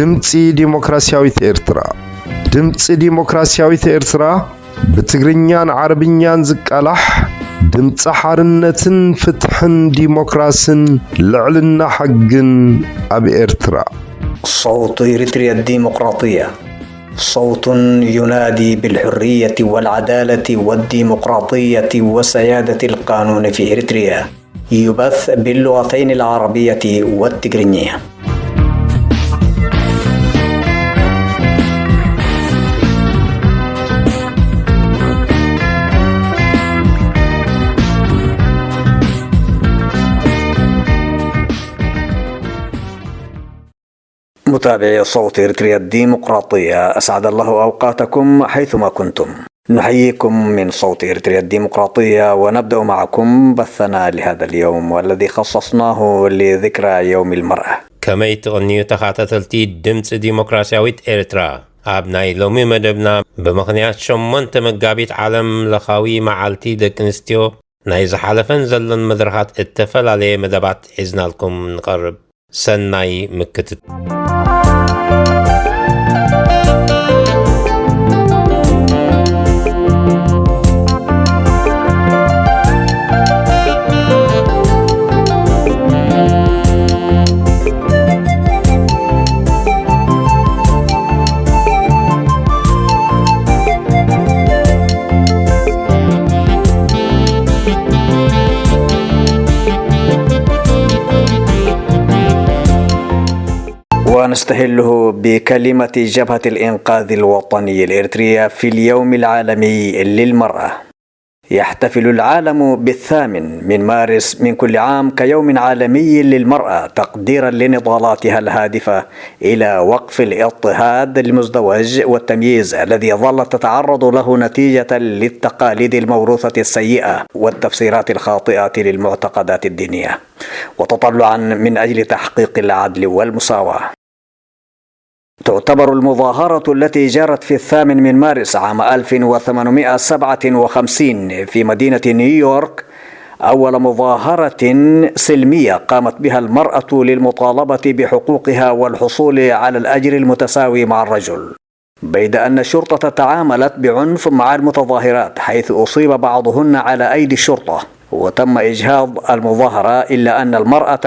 ድምፂ ዲሞክራሲያዊት ኤርትራ ድምፂ ዲሞክራሲያዊት ኤርትራ ብትግርኛን ዓረብኛን ዝቃላሕ ድምፂ ሓርነትን ፍትሕን ዲሞክራስን ልዕልና ሓግን ኣብ ኤርትራ صوت إريتريا الديمقراطية صوت ينادي بالحرية والعدالة والديمقراطية وسيادة القانون في إريتريا يبث باللغتين العربية والتجرينية. متابعي صوت إريتريا الديمقراطية، أسعد الله أوقاتكم حيثما كنتم. نحييكم من صوت إريتريا الديمقراطية ونبدأ معكم بثنا لهذا اليوم والذي خصصناه لذكرى يوم المرأة. كمي تغنيو تخاطتلتي دمፅ ዲሞክራሲያዊት ኤርትራ ኣብ ናይ ሎሚ መደብና ብምኽንያት 8 መጋቢት ዓለም ለኻዊ መዓልቲ ደቂ ኣንስትዮ ናይ ዝሓለፈን ዘሎን መድረኻት እተፈላለየ መደባት ሒዝናልኩም ንቐርብ። ሰናይ ምክትት ونستهله بكلمة جبهة الإنقاذ الوطني الإريترية في اليوم العالمي للمرأة. يحتفل العالم بالثامن من مارس من كل عام كيوم عالمي للمرأة تقديرا لنضالاتها الهادفة إلى وقف الاضطهاد المزدوج والتمييز الذي ظلت تتعرض له نتيجة للتقاليد الموروثة السيئة والتفسيرات الخاطئة للمعتقدات الدينية وتطلعا من أجل تحقيق العدل والمساواة. تعتبر المظاهرة التي جرت في 8 من مارس عام 1857 في مدينة نيويورك أول مظاهرة سلمية قامت بها المرأة للمطالبة بحقوقها والحصول على الأجر المتساوي مع الرجل، بيد أن الشرطة تعاملت بعنف مع المتظاهرات حيث أصيب بعضهن على أيدي الشرطة وتم إجهاض المظاهرة، إلا أن المرأة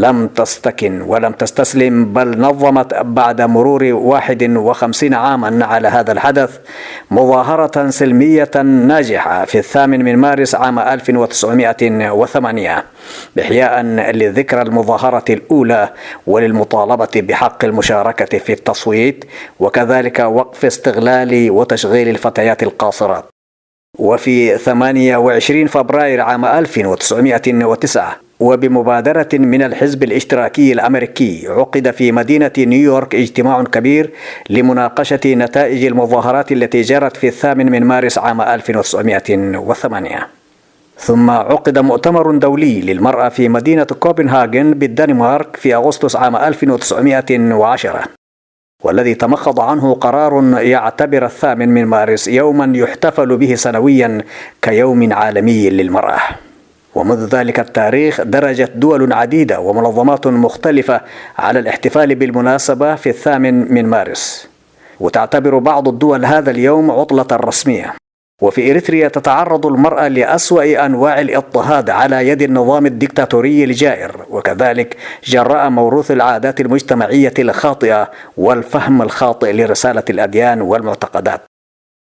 لم تستكن ولم تستسلم بل نظمت بعد مرور 51 عاما على هذا الحدث مظاهرة سلمية ناجحة في 8 من مارس عام 1908 بإحياء لذكرى المظاهرة الأولى وللمطالبة بحق المشاركة في التصويت وكذلك وقف استغلال وتشغيل الفتيات القاصرات. وفي 28 فبراير عام 1909 وبمبادرة من الحزب الاشتراكي الأمريكي عقد في مدينة نيويورك اجتماع كبير لمناقشة نتائج المظاهرات التي جرت في 8 من مارس عام 1908. ثم عقد مؤتمر دولي للمرأة في مدينة كوبنهاجن بالدنمارك في أغسطس عام 1910 والذي تمخض عنه قرار يعتبر 8 من مارس يوما يحتفل به سنويا كيوم عالمي للمرأة. ومنذ ذلك التاريخ درجت دول عديدة ومنظمات مختلفة على الاحتفال بالمناسبة في 8 من مارس، وتعتبر بعض الدول هذا اليوم عطلة رسمية. وفي إريتريا تتعرض المرأة لأسوأ أنواع الاضطهاد على يد النظام الدكتاتوري الجائر، وكذلك جراء موروث العادات المجتمعية الخاطئة والفهم الخاطئ لرسالة الأديان والمعتقدات.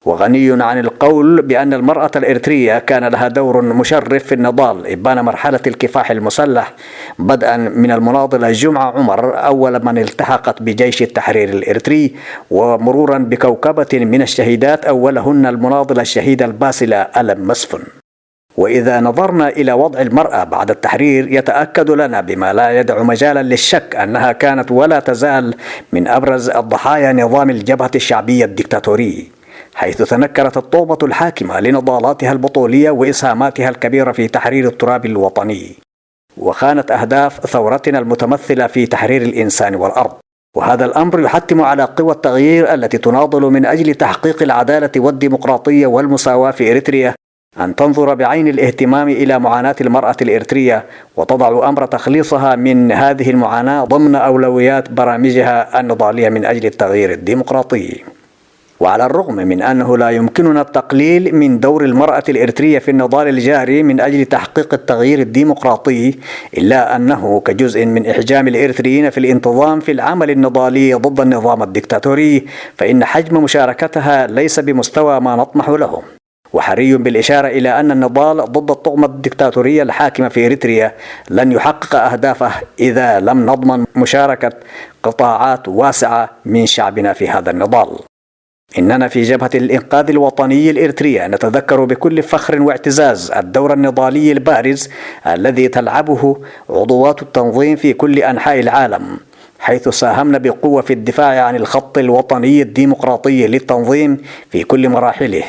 وغني عن القول بأن المرأة الإريترية كان لها دور مشرف في النضال إبان مرحلة الكفاح المسلح، بدءا من المناضلة جمعة عمر أول من التحقت بجيش التحرير الإريتري، ومرورا بكوكبة من الشهيدات أولهن المناضلة الشهيدة الباسلة ألم مسفن. وإذا نظرنا إلى وضع المرأة بعد التحرير يتأكد لنا بما لا يدع مجالا للشك أنها كانت ولا تزال من أبرز الضحايا نظام الجبهة الشعبية الدكتاتوري، حيث تنكرت الطوبة الحاكمة لنضالاتها البطولية وإسهاماتها الكبيرة في تحرير التراب الوطني، وخانت أهداف ثورتنا المتمثلة في تحرير الإنسان والأرض. وهذا الأمر يحتم على قوى التغيير التي تناضل من أجل تحقيق العدالة والديمقراطية والمساواة في إريتريا أن تنظر بعين الاهتمام إلى معاناة المرأة الإريترية وتضع أمر تخليصها من هذه المعاناة ضمن أولويات برامجها النضالية من أجل التغيير الديمقراطي. وعلى الرغم من أنه لا يمكننا التقليل من دور المرأة الإريترية في النضال الجاري من أجل تحقيق التغيير الديمقراطي، إلا أنه كجزء من إحجام الإريتريين في الانتظام في العمل النضالي ضد النظام الدكتاتوري، فإن حجم مشاركتها ليس بمستوى ما نطمح له. وحري بالإشارة إلى أن النضال ضد الطغمة الدكتاتورية الحاكمة في إريتريا لن يحقق أهدافه إذا لم نضمن مشاركة قطاعات واسعة من شعبنا في هذا النضال. إننا في جبهة الإنقاذ الوطني الإريترية نتذكر بكل فخر واعتزاز الدور النضالي البارز الذي تلعبه عضوات التنظيم في كل أنحاء العالم، حيث ساهمنا بقوة في الدفاع عن الخط الوطني الديمقراطي للتنظيم في كل مراحله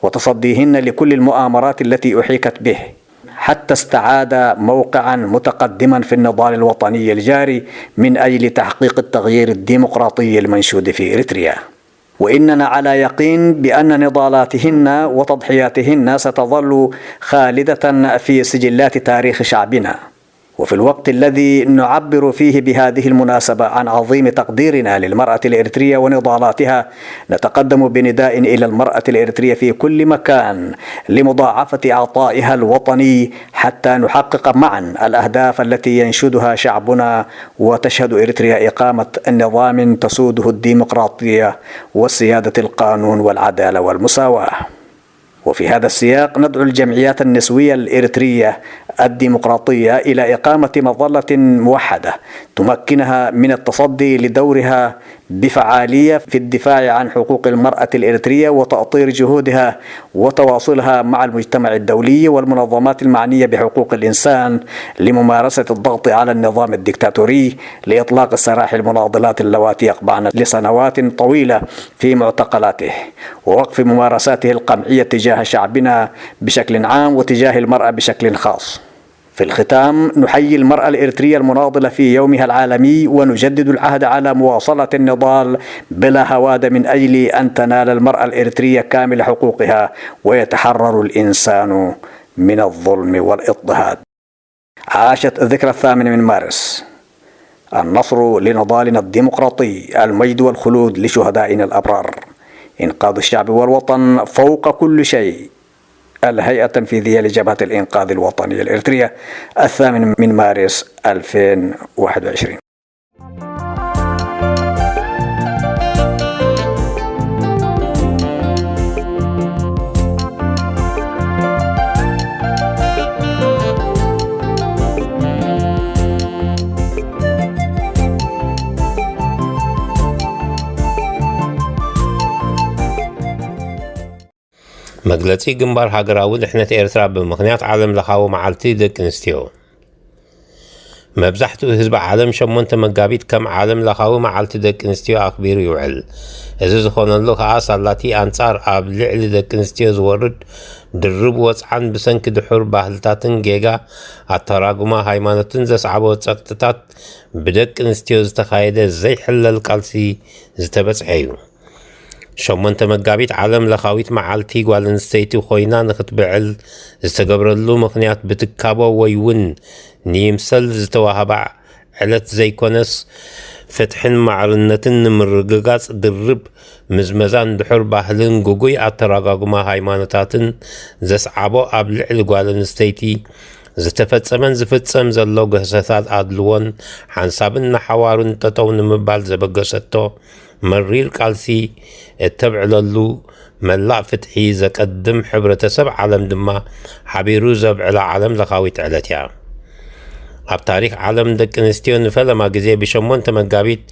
وتصديهن لكل المؤامرات التي أحيكت به، حتى استعاد موقعا متقدما في النضال الوطني الجاري من أجل تحقيق التغيير الديمقراطي المنشود في إريتريا. وإننا على يقين بأن نضالاتهن وتضحياتهن ستظل خالدة في سجلات تاريخ شعبنا. وفي الوقت الذي نعبر فيه بهذه المناسبة عن عظيم تقديرنا للمرأة الإريترية ونضالاتها، نتقدم بنداء إلى المرأة الإريترية في كل مكان لمضاعفة عطائها الوطني حتى نحقق معا الأهداف التي ينشدها شعبنا وتشهد إريتريا إقامة نظام تسوده الديمقراطية وسيادة القانون والعدالة والمساواة. وفي هذا السياق ندعو الجمعيات النسوية الإريترية الديمقراطية إلى إقامة مظلة موحدة تمكنها من التصدي لدورها بفعالية في الدفاع عن حقوق المرأة الإريترية وتأطير جهودها وتواصلها مع المجتمع الدولي والمنظمات المعنية بحقوق الإنسان لممارسة الضغط على النظام الدكتاتوري لإطلاق سراح المناضلات اللواتي يقبعن لسنوات طويلة في معتقلاته ووقف ممارساته القمعية تجاه شعبنا بشكل عام وتجاه المرأة بشكل خاص. في الختام نحيي المرأة الإريترية المناضلة في يومها العالمي ونجدد العهد على مواصلة النضال بلا هوادة من أجل أن تنال المرأة الإريترية كامل حقوقها ويتحرر الإنسان من الظلم والاضطهاد. عاشت الذكرى 8 من مارس. النصر لنضالنا الديمقراطي، المجد والخلود لشهدائنا الأبرار، إنقاذ الشعب والوطن فوق كل شيء. الهيئة التنفيذية لجبهة الإنقاذ الوطني الإريترية 8 من مارس 2021. መግለጺ ግንባር ሃገራዊ ድሕነት ኤርትራ ብምኽንያት ዓለም ለኻዊ መዓልቲ ደቂ ኣንስትዮ። መብዛሕትኡ ህዝቢ ዓለም 8 መጋቢት ከም ዓለም ለኻዊ መዓልቲ ደቂ ኣንስትዮ ኣኽቢሩ ይውዕል። እዚ ዝኾነሉ ከዓ ሳላቲ ኣንጻር ኣብ ልዕሊ ደቂ ኣንስትዮ ዝወርድ ድርብ ወፅዓን ብሰንኪ ድሑር ባህልታትን ጌጋ ኣተራጉማ ሃይማኖትን ዘስዓቦ ጸቕጥታት ብደቂ ኣንስትዮ ዝተኻየደ ዘይሕለል ቃልሲ ዝተበጽሐ እዩ። 8 መጋቢት ዓለም ለኻዊት መዓልቲ ጓል ኣንስተይቲ ኮይና ንኽትብዕል ዝተገብረሉ ምኽንያት ብትካቦ ወይ እውን ንይምሰል ዝተዋህባ ዕለት ዘይኮነስ ፍትሕን ማዕርነትን ንምርግጋጽ ድርብ ምዝመዛን ድሑር ባህልን ጉጉይ ኣተረጋጉማ ሃይማኖታትን ዘስዓቦ ኣብ ልዕሊ ጓል ኣንስተይቲ ዝተፈጸመን ዝፍጸም ዘሎ ገሰታት ኣድልዎን ሓንሳብን ናሓዋሩን ጠጠው ንምባል ዘበገሰቶ መሪር ቃልሲ እተብዕለሉ መላእ ፍትሒ ዘቀድም ሕብረተሰብ ዓለም ድማ ሓቢሩ ዘብዕላ ዓለም ለኻዊት ዕለት እያ። ኣብ ታሪክ ዓለም ደቂ ኣንስትዮ ንፈለማ ግዜ ብ8 መጋቢት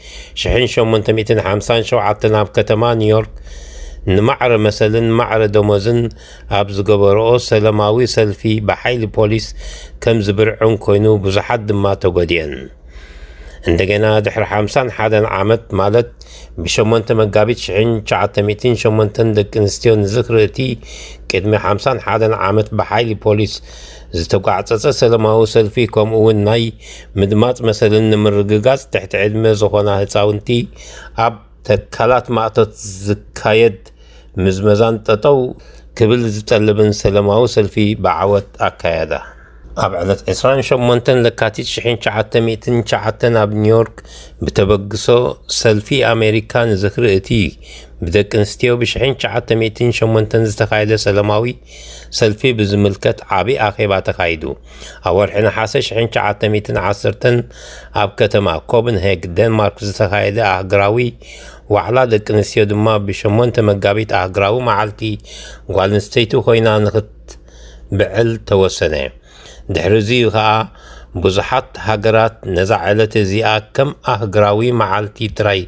1857 ኣብ ከተማ ኒውዮርክ ንማዕረ መሰልን ማዕረ ደሞዝን ኣብ ዝገበርኦ ሰላማዊ ሰልፊ ብሓይሊ ፖሊስ ከም ዝብርዑን ኮይኑ ብዙሓት ድማ ተጎዲአን። እንደገና ድሕሪ 51 ዓመት ማለት ብ8 መጋቢት 1908 ደቂ ኣንስትዮ ንዝኽሪ እቲ ቅድሚ 51 ዓመት ብሓይሊ ፖሊስ ዝተጓዕፀፀ ሰላማዊ ሰልፊ ከምኡ እውን ናይ ምድማፅ መሰልን ንምርግጋጽ ትሕቲ ዕድመ ዝኾና ህፃውንቲ ኣብ ተካላት ማእቶት ዝካየድ ምዝመዛን ጠጠው ክብል ዝጠልብን ሰላማዊ ሰልፊ ብዓወት ኣካየዳ ኣብ ዕለት 28 ለካቲት 1909 ኣብ ኒውዮርክ ብተበግሶ ሰልፊ ኣሜሪካ ንዝኽሪ እቲ ብደቂ ኣንስትዮ ብ1908 ዝተኻየደ ሰላማዊ ሰልፊ ብዝምልከት ዓብዪ ኣኼባ ተኻይዱ ኣብ ወርሒ ነሓሰ 1910 ኣብ ከተማ ኮፐንሄግ ዴንማርክ ዝተኻየደ ኣህጉራዊ ዋዕላ ደቂ ኣንስትዮ ድማ ብ8 መጋቢት ኣህጉራዊ መዓልቲ ጓል ኣንስተይቲ ኮይና ንኽትብዕል ተወሰነ ድሕሪ እዚ ከዓ ብዙሓት ሃገራት ነዛ ዕለት እዚኣ ከም ኣህጉራዊ መዓልቲ ጥራይ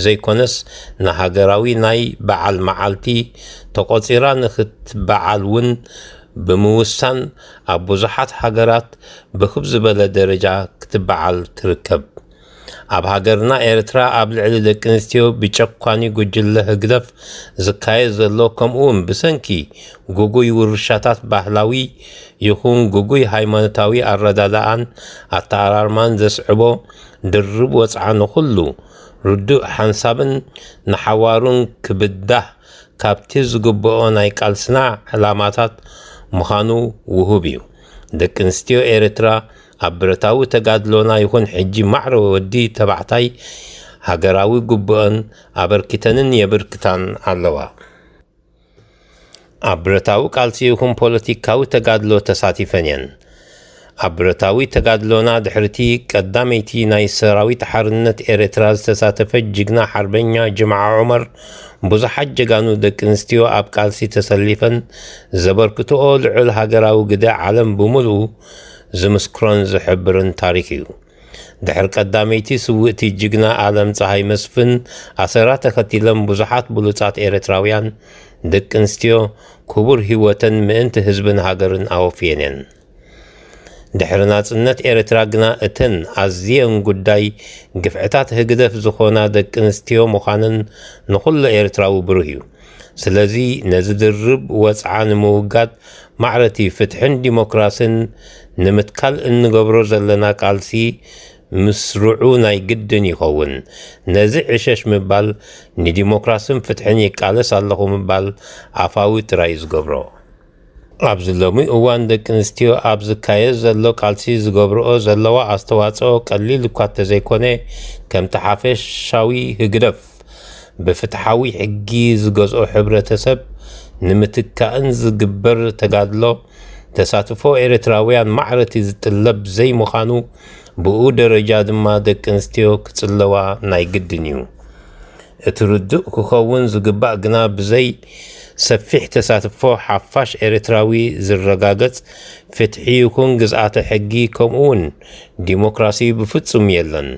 ዘይኮነስ ንሃገራዊ ናይ በዓል መዓልቲ ተቆፂራ ንኽትበዓል እውን ብምውሳን ኣብ ብዙሓት ሃገራት ብክብ ዝበለ ደረጃ ክትበዓል ትርከብ ኣብ ሃገርና ኤርትራ ኣብ ልዕሊ ደቂ ኣንስትዮ ብጨኳኒ ጉጅለ ህግደፍ ዝካየድ ዘሎ ከምኡውን ብሰንኪ ጉጉይ ውርሻታት ባህላዊ ይኹን ጉጉይ ሃይማኖታዊ ኣረዳድኣን ኣተኣራርማን ዘስዕቦ ድርብ ወፅዓ ንኹሉ ርዱእ ሓንሳብን ንሓዋሩን ክብዳህ ካብቲ ዝግብኦ ናይ ቃልስና ዕላማታት ምዃኑ ውሁብ እዩ ደቂ ኣንስትዮ ኤርትራ ኣብ ብረታዊ ተጋድሎና ይኹን ሕጂ ማዕረ ወዲ ተባዕታይ ሃገራዊ ጉብአን ኣበርኪተንን የብርክታን ኣለዋ ኣብ ብረታዊ ቃልሲ ይኹን ፖለቲካዊ ተጋድሎ ተሳቲፈን እየን ኣብ ብረታዊ ተጋድሎና ድሕርቲ ቀዳመይቲ ናይ ሰራዊት ሓርነት ኤርትራ ዝተሳተፈት ጅግና ሓርበኛ ጅምዓ ዑመር ብዙሓት ጀጋኑ ደቂ ኣንስትዮ ኣብ ቃልሲ ተሰሊፈን ዘበርክትኦ ልዑል ሃገራዊ ግደ ዓለም ብምልኡ ዝምስክሮን ዝሕብርን ታሪክ እዩ ድሕሪ ቀዳመይቲ ስውእቲ ጅግና ዓለም ፀሃይ መስፍን ኣሰራ ተኸቲሎም ብዙሓት ብሉፃት ኤርትራውያን ደቂ ኣንስትዮ ክቡር ህይወተን ምእንቲ ህዝብን ሃገርን ኣወፍየን እየን ድሕሪ ናጽነት ኤርትራ ግና እተን ኣዝየን ጉዳይ ግፍዕታት ህግደፍ ዝኾና ደቂ ኣንስትዮ ምዃነን ንኹሉ ኤርትራዊ ብሩህ እዩ ስለዚ ነዚ ድርብ ወፅዓ ንምውጋድ ማዕረቲ ፍትሕን ዲሞክራስን ንምትካል እንገብሮ ዘለና ቃልሲ ምስሩዑ ናይ ግድን ይኸውን ነዚ ዕሸሽ ምባል ንዲሞክራስን ፍትሕን ይቃለስ ኣለኹ ምባል ኣፋዊ ጥራይ ዝገብሮ ኣብዚ ሎሚ እዋን ደቂ ኣንስትዮ ኣብ ዝካየድ ዘሎ ቃልሲ ዝገብርኦ ዘለዋ ኣስተዋፅኦ ቀሊል እኳ እንተዘይኮነ ከምቲ ሓፈሻዊ ህግደፍ ብፍትሓዊ ሕጊ ዝገዝኦ ሕብረተሰብ ንምትካእን ዝግበር ተጋድሎ ተሳትፎ ኤርትራውያን ማዕረቲ ዝጥለብ ዘይምዃኑ ብኡ ደረጃ ድማ ደቂ ኣንስትዮ ክጽለዋ ናይ ግድን እዩ እቲ ርዱእ ክኸውን ዝግባእ ግና ብዘይ ሰፊሕ ተሳትፎ ሓፋሽ ኤርትራዊ ዝረጋገጽ ፍትሒ ይኹን ግዝኣተ ሕጊ ከምኡውን ዲሞክራሲ ብፍጹም የለን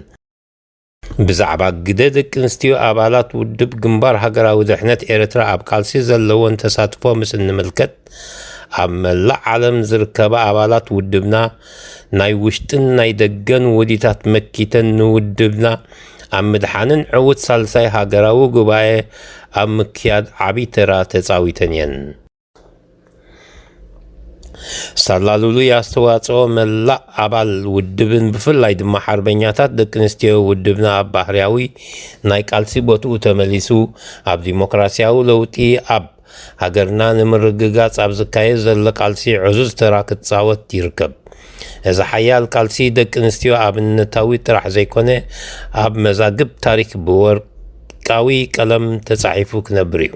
ብዛዕባ ግደ ደቂ ኣንስትዮ ኣባላት ውድብ ግንባር ሃገራዊ ድሕነት ኤርትራ ኣብ ቃልሲ ዘለዎን ተሳትፎ ምስ እንምልከት ኣብ መላእ ዓለም ዝርከባ ኣባላት ውድብና ናይ ውሽጥን ናይ ደገን ወዲታት መኪተን ንውድብና ኣብ ምድሓንን ዕውት ሳልሳይ ሃገራዊ ጉባኤ ኣብ ምክያድ ዓብይ ተራ ተፃዊተን እየን ሳላሉሉ ኣስተዋፅኦ መላእ ኣባል ውድብን ብፍላይ ድማ ሓርበኛታት ደቂ ኣንስትዮ ውድብና ኣብ ባህርያዊ ናይ ቃልሲ ቦትኡ ተመሊሱ ኣብ ዲሞክራስያዊ ለውጢ ኣብ ሃገርና ንምርግጋጽ ኣብ ዝካየድ ዘሎ ቃልሲ ዕዙዝ ተራ ክትፃወት ይርከብ እዚ ሓያል ቃልሲ ደቂ ኣንስትዮ ኣብነታዊ ጥራሕ ዘይኮነ ኣብ መዛግብ ታሪክ ብወርቃዊ ቀለም ተጻሒፉ ክነብር እዩ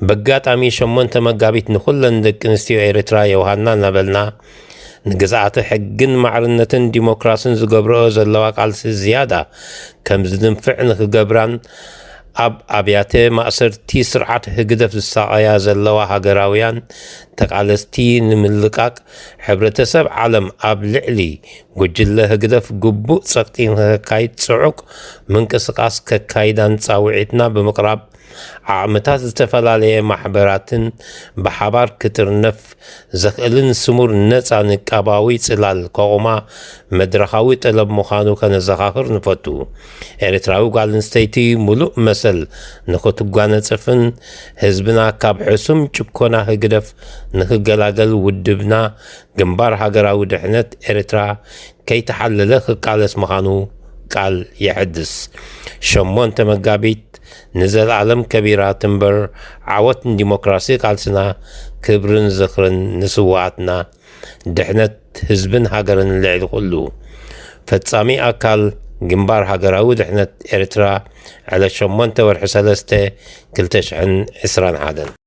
በጋጣሚ 8 መጋቢት ንኹለን ደቂ ኣንስትዮ ኤርትራ የውሃና ነበልና ንግዝኣተ ሕግን ማዕርነትን ዲሞክራስን ዝገብርኦ ዘለዋ ቃልሲ ዝያዳ ከም ዝድንፍዕ ንክገብራን ኣብ ኣብያተ ማእሰርቲ ስርዓት ህግደፍ ዝሳቀያ ዘለዋ ሃገራውያን ተቃለስቲ ንምልቃቅ ሕብረተሰብ ዓለም ኣብ ልዕሊ ጉጅለ ህግደፍ ግቡእ ጸቕጢ ንክካይድ ጽዑቕ ምንቅስቃስ ከካይዳን ጻውዒትና ብምቕራብ ዓቕምታት ዝተፈላለየ ማሕበራትን ብሓባር ክትርነፍ ዘኽእልን ስሙር ነፃ ንቃባዊ ጽላል ከቑማ መድረኻዊ ጠለብ ምዃኑ ከነዘኻኽር ንፈቱ ኤርትራዊ ጓል ኣንስተይቲ ሙሉእ መሰል ንኽትጓነፅፍን ህዝብና ካብ ሕሱም ጭኮና ህግደፍ ንክገላገል ውድብና ግንባር ሃገራዊ ድሕነት ኤርትራ ከይተሓለለ ክቃለስ ምዃኑ ቃል ይሕድስ 8 መጋቢት ንዘለዓለም ከቢራት እምበር ዓወትን ዲሞክራሲ ቃልስና ክብርን ዝኽርን ንስዋዕትና ድሕነት ህዝብን ሃገርን ልዕሊ ኩሉ ፈጻሚ ኣካል ግንባር ሃገራዊ ድሕነት ኤርትራ ዕለት 8 ወርሒ 3 2021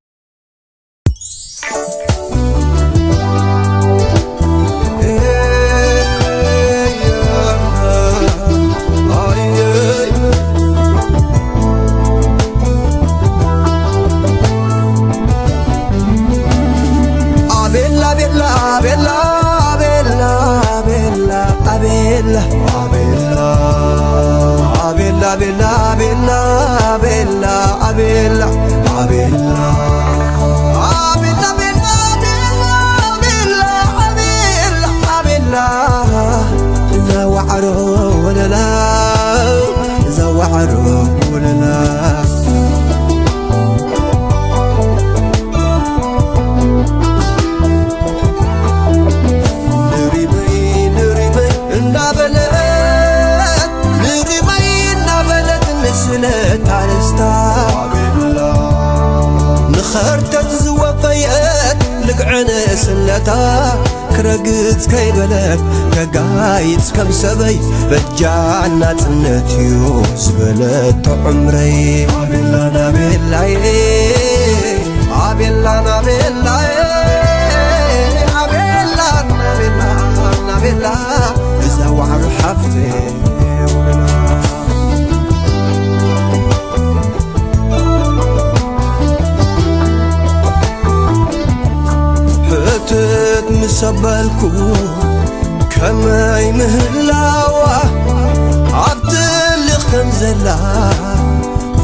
كرقت كيبلك كقايت كم سبي بجعنا تنتيو زبلت عمري عبلانا بالله عبلانا بالله عبلانا بالله إذا وعر حفتي مسبلكو كما يمهلاوة عبد اللي خنزلا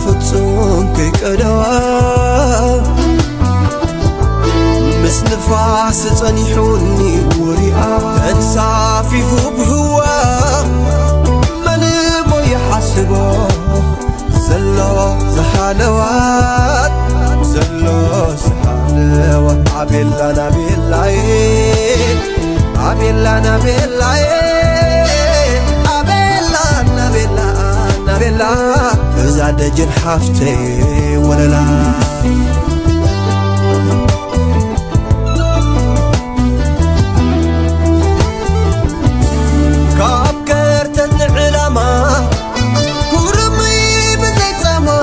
فتسون كي كدوا مس نفاس صنيحوني وريا انصافي فوق من بو يحسبو زلو زحالوات زلو زحالوات عبلانا بالله عبلانا بالله عبلانا بالله إذا دجن حفتي ولا لا كابكرت العلماء كرمي بزيت سما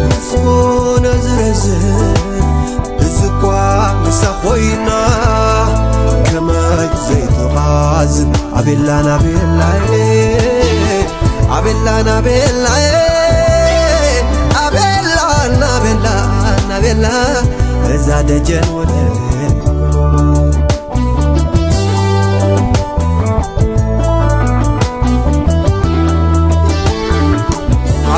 مسكون زرزر زكوا مسخوينا كما زيت غازم عبلانا بالله عبلانا بالله عبلانا بالله إذا دجن ولد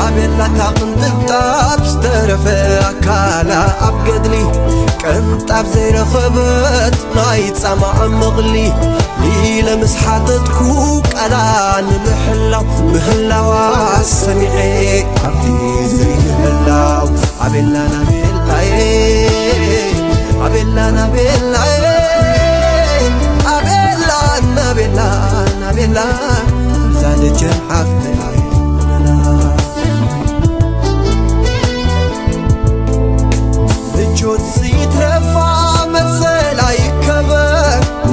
عبلا تقنطاب سترفع كالا أبقدلي كنطاب زي رخبت نايت سمع مغلي ليلة مسحاتتكو قلان محلاو السميعي عبدي زي محلاو عبلانا بالله عبلانا بالله عبلانا بالله زاد جنحفتي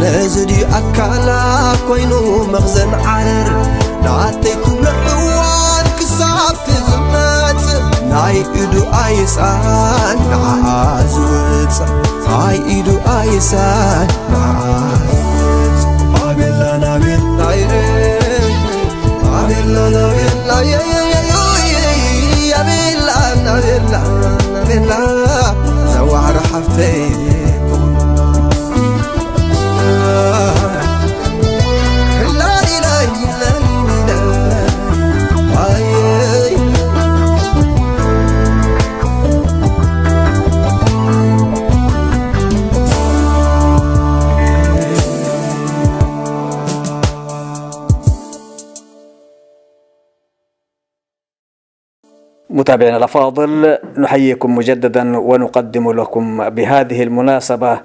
نزدي أكالا كوينو مغزن عرر نعطيكم الحوان كساب تزمات ناي إدو آيسان نعازوت ناي إدو آيسان نعازوت عبلانا بالله عبلانا بالله عبلانا بالله زوار حفتيكم متابعينا الأفاضل، نحييكم مجددا ونقدم لكم بهذه المناسبة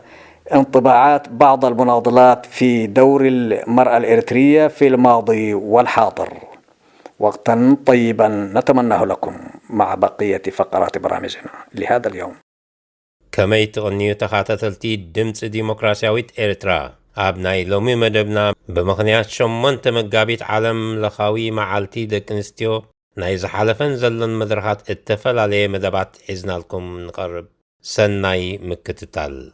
انطباعات بعض المناضلات في دور المرأة الإريترية في الماضي والحاضر. وقتا طيبا نتمناه لكم. مع بقية فقرات برامجنا لهذا اليوم. كمي تغنيو تخاتتلتي دمፅ ديمقراسياويت إرترا أبناي لومي مدبنا بمخنيات شمونت مقابيت عالم لخاوي معالتي دكنستيو ناي زحالفن زلن مدرخات اتفل عليه مدبات إذن لكم نقرب سناي مكتتال.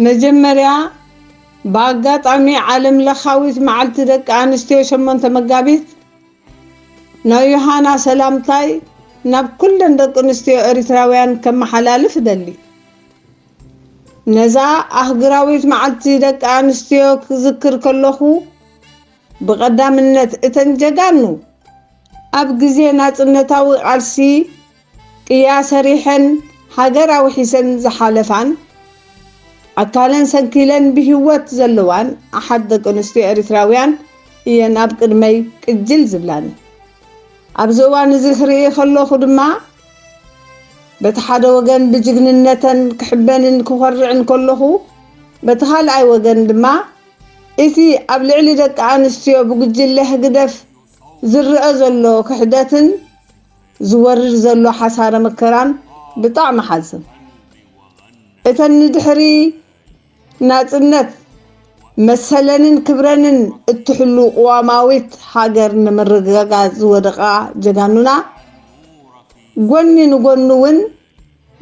መጀመሪያ በአጋጣሚ ዓለም ለኻዊት መዓልቲ ደቂ አንስትዮ 8 መጋቢት ናይ ዮሃና ሰላምታይ ናብ ኩለን ደቂ አንስትዮ ኤርትራውያን ከመሓላልፍ ደሊ ነዛ ኣህግራዊት መዓልቲ ደቂ አንስትዮ ክዝክር ከለኹ ብቐዳምነት እተን ጀጋኑ ኣብ ግዜ ናጽነታዊ ቃልሲ ቅያስ ሰሪሐን ሃገራዊ ሒሰን ዝሓለፋን أكالن سنكيلن بهوت زلوان أحد دق أنستي إريتراويان إيان أب قدمي كجل زبلاني أبزوان زخري خلو خدما بتحاد وغن بجغننتن كحبانن كخرعن كلهو بتحال أي وغن دما إتي أبلعلي دق أنستيو بقجل له قدف زرق زلو كحداتن زورر زلو حسار مكران بطعم حزن إتن دحري ناصنت مسلنن كبرنن اتحلو قواماويت هاجر نمرغغاز ودقا جغانونا غونن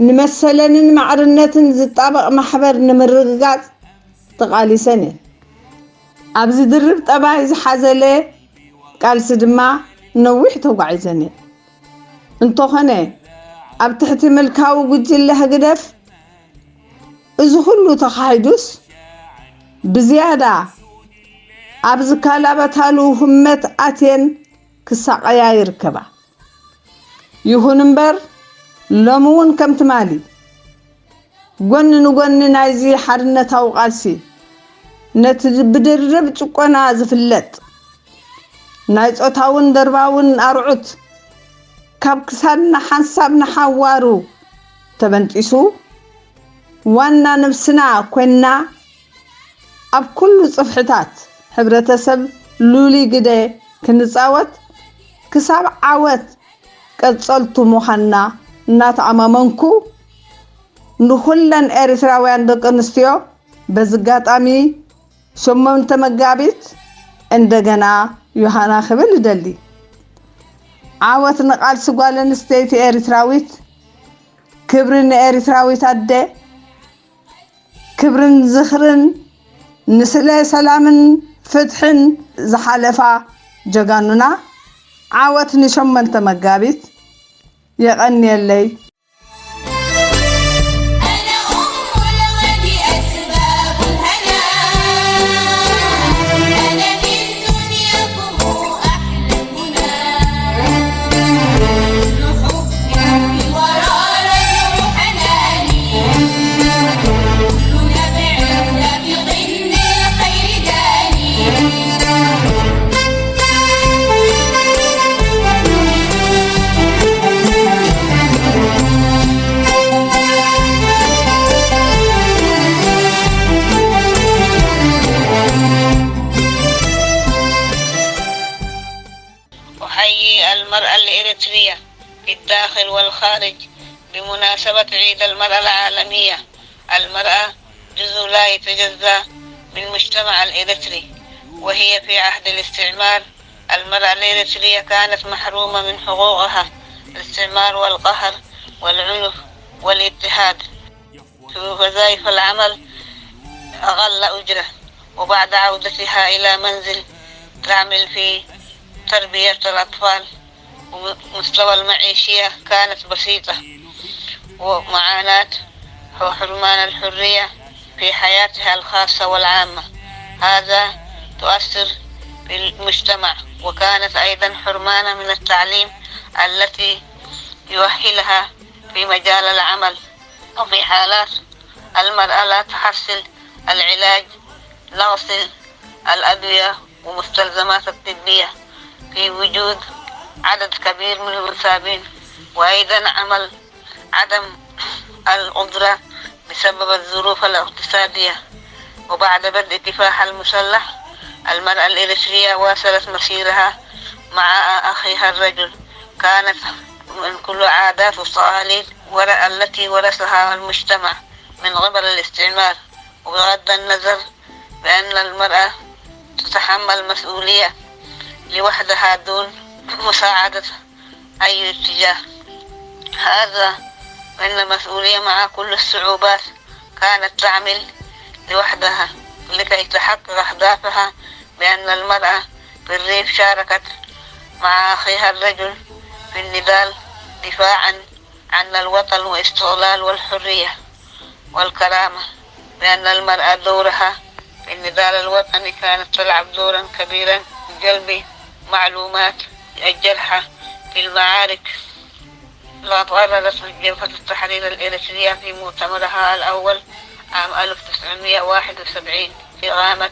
نمسلنن معرنتن زطابق محبر نمرغغاز تقاليسنه ابز درب طباي زحازله قالس دما نوح توغعيزنه انتو خنه اب تحت ملكاو غجله غدف إذا كله تخايدوس بزيادة أبز كالابتالو همت أتين كساقيا يركبا يهوننبر لمون كم تمالي قونن نايزي حرنة وقالسي نتبدرب تقونا زفلت نايز أتاون درباون أرعوت كابكسان حنسابنا حوارو تبنتيسو وانا نفسنا كنا أب كل صفحتات حبرتسب لولي قدي كنصاوت كساب عاوت قصلتو مخنا نات عمامنكو نخلن إريتراويان دق أنستيو بزقاطامي 8 መጋቢት እንደገና ዮሃና خبل ደሊ عاوت نقال سጓለን ستيتي إريتراويت كبرن إريتراويت أدى كبرن زخرن نسلا سلامن فتحن زحالفا جغانونا عاوتني 8 መጋቢት يغني اللي المرأة الإريترية في الداخل والخارج بمناسبة عيد المرأة العالمية. المرأة جزء لا يتجزأ من المجتمع الإريتري، وهي في عهد الاستعمار المرأة الإريترية كانت محرومة من حقوقها. الاستعمار والقهر والعنف والاضطهاد في وظائف العمل أقل أجرة، وبعد عودتها إلى منزل تعمل في تربية الأطفال، ومستوى المعيشية كانت بسيطة، ومعاناة وحرمان الحرية في حياتها الخاصة والعامة. هذا تؤثر في المجتمع، وكانت أيضا حرمانة من التعليم التي يؤهلها في مجال العمل. وفي حالات المرأة لا تحصل العلاج، نقص الأدوية ومستلزمات الطبية في وجود عدد كبير من المصابين، وأيضا عدم القدرة بسبب الظروف الاقتصادية. وبعد بدء الكفاح المسلح، المرأة الإريترية واصلت مسيرها مع أخيها الرجل. كانت من كل عادات والتقاليد التي ورثها المجتمع من قبل الاستعمار، وبغض النظر بأن المرأة تتحمل مسؤولية لوحدها دون مساعدة أي اتجاه. هذا وأن المسؤولية مع كل الصعوبات كانت تعمل لوحدها لكي تحقق أهدافها، بأن المرأة في الريف شاركت مع أخيها الرجل في النضال دفاعا عن الوطن واستقلال والحرية والكرامة، بأن المرأة دورها في النضال الوطني كانت تلعب دورا كبيرا في جلب معلومات الجرحى في المعارك. لقد قررت جبهة التحرير الإريترية في مؤتمرها الأول عام 1971 إقامة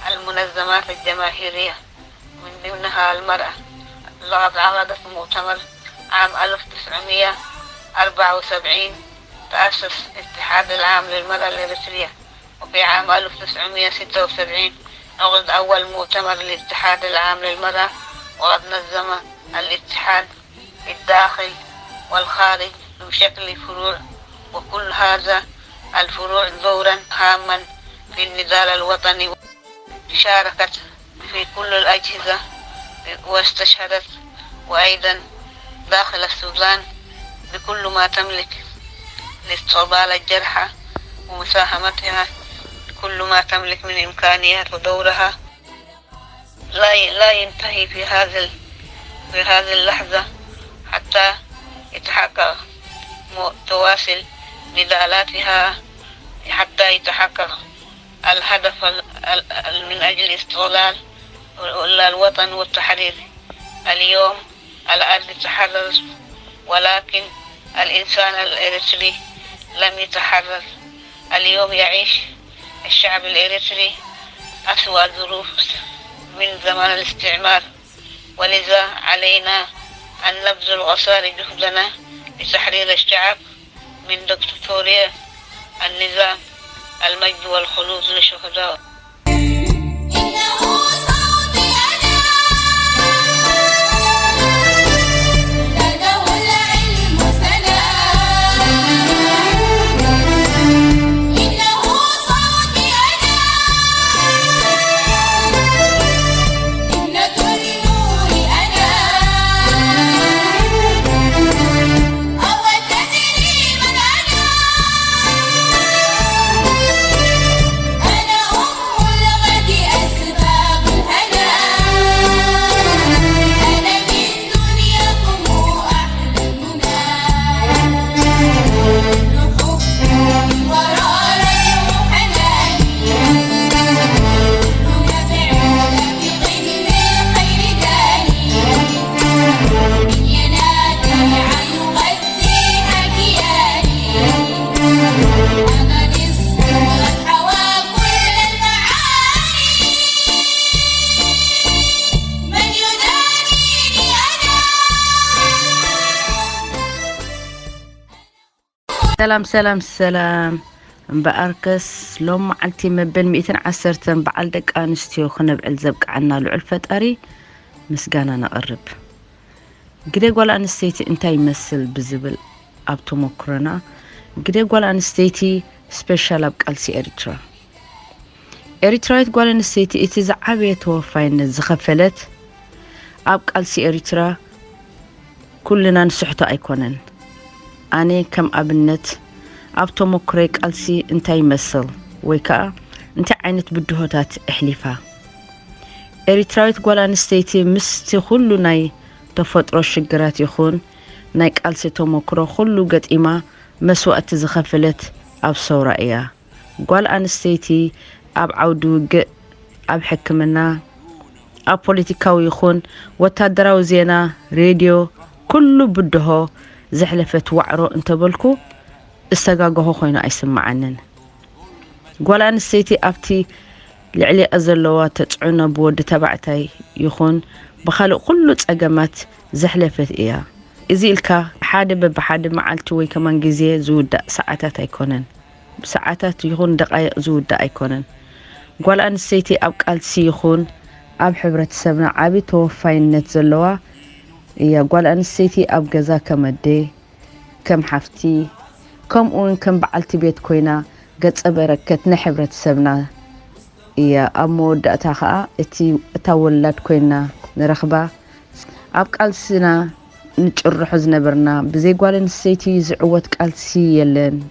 المنظمات الجماهيرية من ضمنها المرأة. لقد عقدت مؤتمر عام 1974 تأسس الاتحاد العام للمرأة الإريترية. وفي عام 1976 عقد أول مؤتمر للاتحاد العام للمرأة، وقد نظم الاتحاد في الداخل والخارج بشكل فروع، وكل هذا الفروع دورا هاما في النضال الوطني. شاركت في كل الأجهزة واستشهدت، وأيضا داخل السودان بكل ما تملك لاستقبال الجرحى ومساهمتها كل ما تملك من إمكانيات، ودورها لا ينتهي في هذه اللحظة حتى يتحقق تواصل نضالاتها حتى يتحقق الهدف من أجل استقلال الوطن والتحرير. اليوم الأرض تحررت، ولكن الإنسان الإريتري لم يتحرر. اليوم يعيش الشعب الإريتري أسوأ الظروف من زمان الاستعمار، ولذا علينا أن نبذل قصارى جهدنا لتحرير الشعب من دكتاتورية النظام. المجد والخلود للشهداء. سلام بأركس لوم معلتي مبل 110 بعل دق أنستيو خنبعل زبقعنا لعل فطري مسغانا نقرب قديق ولا أنستيتي انتا يمثل بزبل أبتو مكرنا قديق ولا أنستيتي سبيشال أبقالسي إريترايت ولا أنستيتي إتزا عبية توفاين زخفلت أبقالسي إريترا كلنا نسحتو أيكونن أنا كم أبنت أبتو مكريك ألسي انتا يمثل ويكا انتا عينت بدهوتات إحليفا إريترايت قوال أنستيتي مستي خلو ناي تفطرو الشجرات يخون نايك ألسي تو مكرو خلو قد إما مسوأة زخفلت أب سورائيا قوال أنستيتي أب عودو أب حكمنا أب بوليتيكاو يخون وتادراو زينا راديو كله بده زحلفت وعرو انت بلكو استقاقه خوينا يسمعنن قول أنستيتي أبتي لعلي أزلوا تتعونا بود تبعتي يخون بخلق كله تأقمت زحلفت إياه إزي إلكا حادب بحادب معالتوي كمان جزيه زود ساعتات يكونن ساعتات يخون دقائق زود يكونن قول أنستيتي أبقال سيخون أب حبرة سبنا عبي توفاين نتزلوا إيا قول أنستيتي أبقزا كمدي كم حفتي كم أون كم بعلتي بيت كوينا قد أبركت نحبرة سبنا إيا أمود أتاخا أتاولاد كوينا نرخبا أبقال سنا نجرح زنبرنا بزي قوال نسيتي زعوت قالسي يلن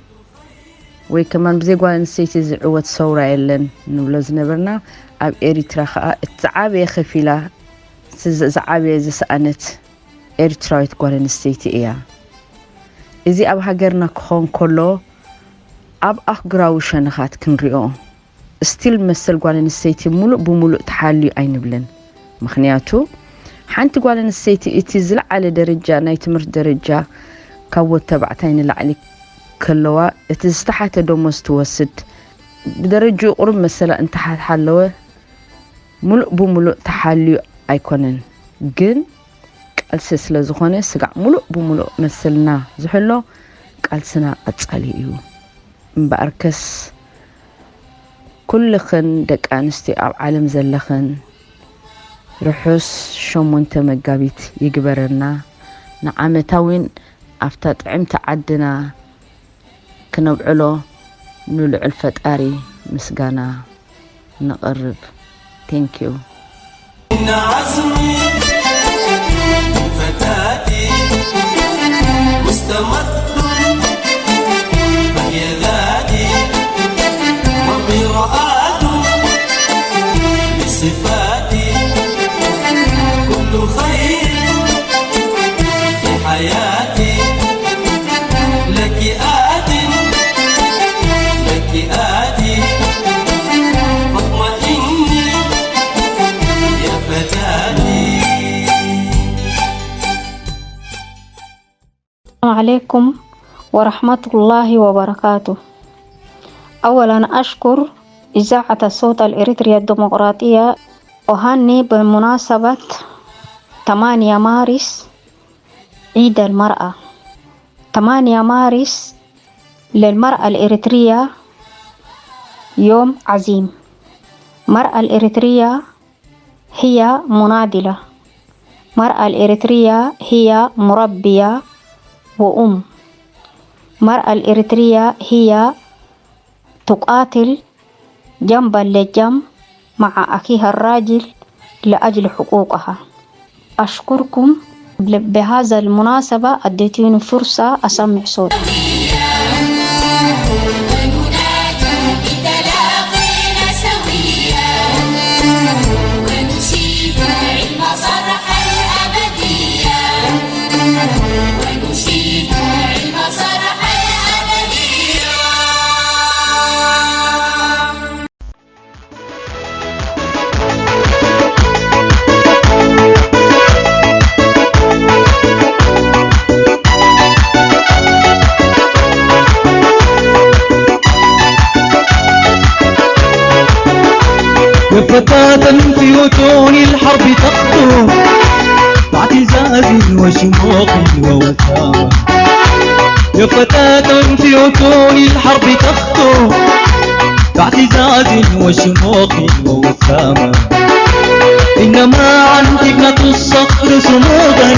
وي كمان بزي قوال نسيتي زعوت صورة يلن نبلو زنبرنا أب إريترا خا التعابي خفيلة زعابي زسأنت إريتراويت قوال نسيتي إيا إزي أب هاجرنا كخون كله أب أخقراو شنخات كنريو استيل مسل قوال نسيتي ملو بملو تحالي أين بلن مخنياتو حانت قوال نسيتي اتزلع على درجة ناي تمر درجة كوت تبعتين لعلي كلوا اتزتحت دوموس توسد بدرجة قرب مسلا انت حلوه ملو بملو تحالي ايكونن جن قالسس لزخونه سقع ملو بملو مسلنا زحلو قالسنا اتصاليو مباركس كل خن دك انستي اب عالم زلخن رحوس شمونت مقابيت يقبرنا نعمتاوين افتات عمت عدنا كنبعلو نلع الفتاري مسقانا نقرب thank you إن عزمي فتاتي مستمد فهي ذاتي ومرآة لصفاتي كل خير في حياتي لك آتي فاطمئني يا فتاتي. السلام عليكم ورحمة الله وبركاته. أولا أشكر إذاعة الصوت الإريترية الديمقراطية وهني بمناسبة 8 مارس عيد المرأة. 8 مارس للمرأة الإريترية يوم عظيم. المرأة الإريترية هي مناضلة، المرأة الإريترية هي مربية وأم، المرأة الإريترية هي تقاتل جنبا لجنب مع أخيها الراجل لأجل حقوقها. أشكركم بهذا المناسبة اديتوني فرصة أسمع صوتي. فتاة في وتون الحرب تخطو باعتزاز وشموخ ووسامة. يا فتاة في وتون الحرب تخطو باعتزاز وشموخ ووسامة. إنما عنك ابنة الصخر صمودا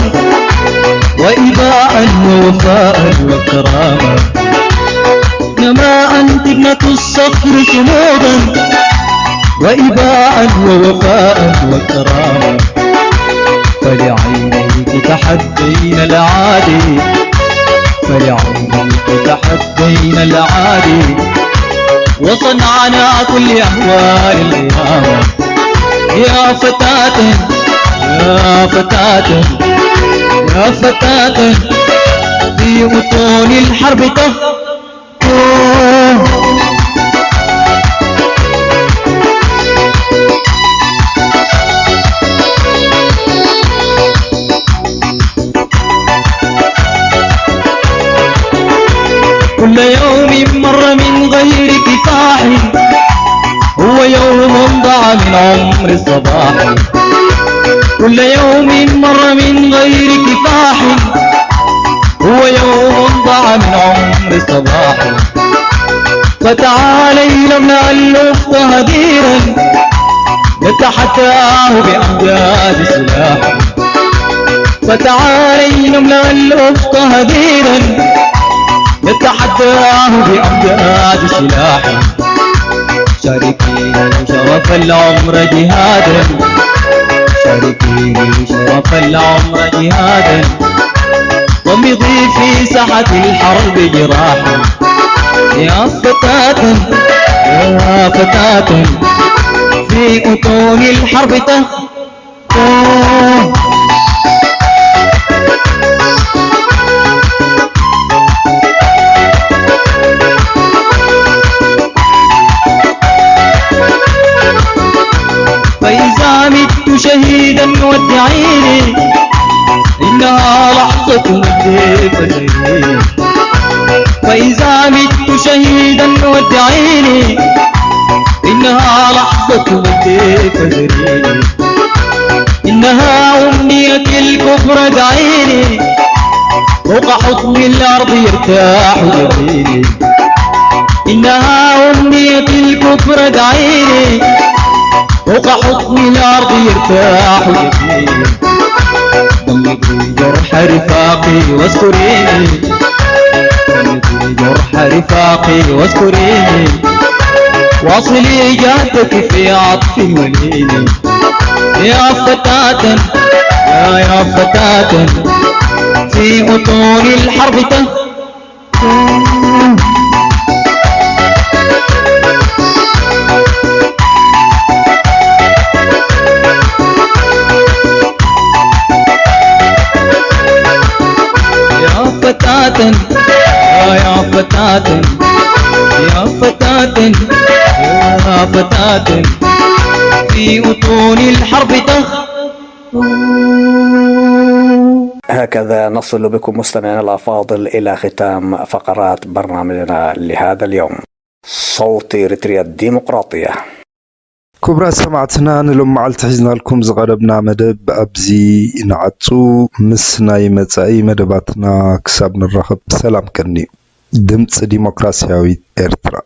وإباء ووفاء وكرامة. إنما أنت ابنة الصخر صمودا وإباء ووفاء وكرامة. فلعينيك تحدين العادي، فلعينيك تحدين العادي وصنعنا كل أهوال القيامة. يا فتاة يا فتاة يا فتاة في بطون الحرب تهتو. ضاع من عمر الصباح كل يوم مر من غير كفاح هو يوم ضاع من عمر الصباح فتعالي نمنع الأفق هديرا نتحداه بأمجاد سلاح فتعالي نمنع الأفق هديرا نتحداه بأمجاد سلاح شاركيني شرف العمر جهادا شاركيني شرف العمر جهادا ومضي في ساحة الحرب جراحا يا فتاة يا فتاة في أطون الحرب فإذا مت شهيدا ودعيني إنها لحظة مجد فجريني فإذا مت شهيدا ودعيني إنها لحظة مجد فجريني إنها أمنية الكفر دعيني فوق حضن الأرض يرتاح جبيني إنها أمنية الكفر دعيني فوق حضن الأرض يرتاح جبيني ضمدي جرح رفاقي واذكريني ضمدي جرح رفاقي واذكريني واصلي جهدك في عطف وليني يا فتاة يا فتاة في أطون الحرب يا فتاة يا فتاة يا فتاة يا فتاة في أطون الحرب هكذا نصل بكم مستمعينا الأفاضل إلى ختام فقرات برنامجنا لهذا اليوم. صوت إريتريا الديمقراطية. كبرى سمعتنا نلوم معلت حزنا لكم زغربنا مدب أبزي نعطو مسناي متاي مدباتنا كساب نرخب سلام كني دمت ديمقراسياوي إرترا.